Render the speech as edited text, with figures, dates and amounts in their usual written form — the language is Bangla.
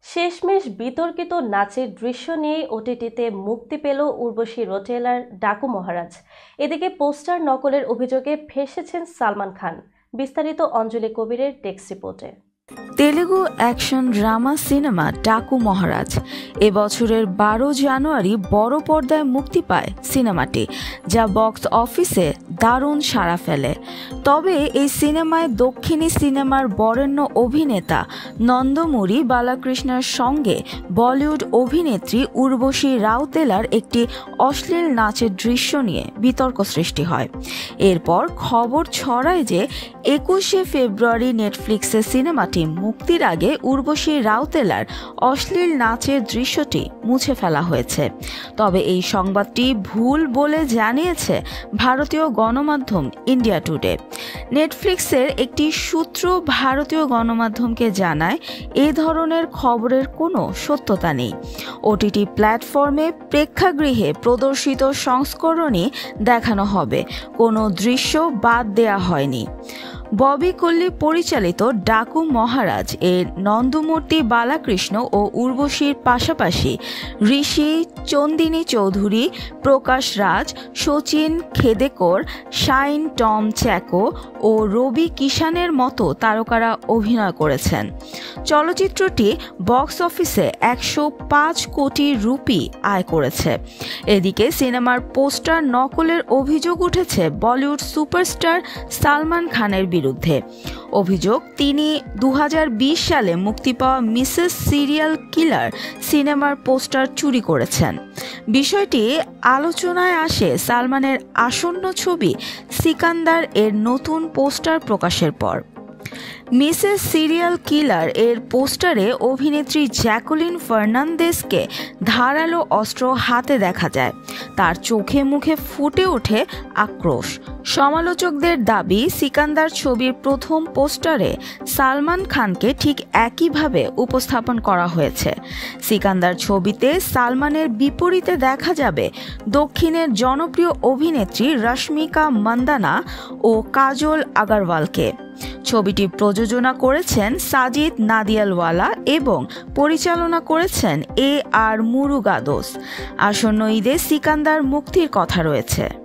শেষমেশ বিতর্কিত নাচের দৃশ্য নিয়ে ওটিটিতে মুক্তি পেল উর্বশী রৌটেলার ডাকু মহারাজ। এদিকে পোস্টার নকলের অভিযোগে ফেঁসেছেন সালমান খান। বিস্তারিত অঞ্জলি কবিরের ডেস্ক রিপোর্টে। Telugu action drama cinema Daku মহারাজ এবছরের 12 জানুয়ারি বড় পর্দায় মুক্তি পায় সিনেমাটি, যা বক্স অফিসে দারুণ সাড়া ফেলে। তবে এই সিনেমায় দক্ষিণী সিনেমার বরেণ্য অভিনেতা নন্দমুরি বালাকৃষ্ণের সঙ্গে বলিউড অভিনেত্রী উর্বশী রাউতেলার একটি অশ্লীল নাচের দৃশ্য নিয়ে বিতর্ক সৃষ্টি হয়। এরপর খবর ছড়ায় যে 21শে ফেব্রুয়ারি নেটফ্লিক্সে সিনেমাটি মুক্তির আগে উর্বশী রাউতেলার অশ্লীল নাচের দৃশ্যটি মুছে ফেলা হয়েছে। তবে এই সংবাদটি ভুল বলে জানিয়েছে ভারতীয় গণমাধ্যম ইন্ডিয়া টুডে। নেটফ্লিক্সের একটি সূত্র ভারতীয় গণমাধ্যমকে জানায় এ ধরনের খবরের কোনো সত্যতা নেই। ওটিটি প্ল্যাটফর্মে প্রেক্ষাগৃহে প্রদর্শিত সংস্করণই দেখানো হবে, কোনো দৃশ্য বাদ দেয়া হয়নি। ববি কল্লি পরিচালিত ডাকু মহারাজ এর নন্দমূর্তি বালাকৃষ্ণ ও উর্বশীর পাশাপাশি ঋষি, চন্দিনী চৌধুরী, প্রকাশ রাজ, শচীন খেদেকর, শাইন টম চ্যাকো ও রবি কিষানের মতো তারকারা অভিনয় করেছেন। চলচ্চিত্রটি বক্স অফিসে 105 কোটি রুপি আয় করেছে। এদিকে সিনেমার পোস্টার নকলের অভিযোগ উঠেছে বলিউড সুপারস্টার সালমান খানের বিরুদ্ধে। অভিযোগ, তিনি 2020 সালে মুক্তি পাওয়া মিসেস সিরিয়াল কিলার সিনেমার পোস্টার চুরি করেছেন। বিষয়টি আলোচনায় আসে সালমানের আসন্ন ছবি সিকান্দার এর নতুন পোস্টার প্রকাশের পর। মিসেস সিরিয়াল কিলার এর পোস্টারে অভিনেত্রী জ্যাকুলিন ফার্নান্দেজকে ধারালো অস্ত্র হাতে দেখা যায়। তার চোখে মুখে ফুটে ওঠে আক্রোশ। সমালোচকদের দাবি, সিকান্দার ছবির প্রথম পোস্টারে সালমান খানকে ঠিক একইভাবে উপস্থাপন করা হয়েছে। সিকান্দার ছবিতে সালমানের বিপরীতে দেখা যাবে দক্ষিণের জনপ্রিয় অভিনেত্রী রশ্মিকা মান্দানা ও কাজল আগারওয়ালকে। ছবিটি প্রযোজনা করেছেন সাজিদ নাদিয়ালওয়ালা এবং পরিচালনা করেছেন AR মুরুগাদোস। আসন্ন ঈদে সিকান্দার মুক্তির কথা রয়েছে।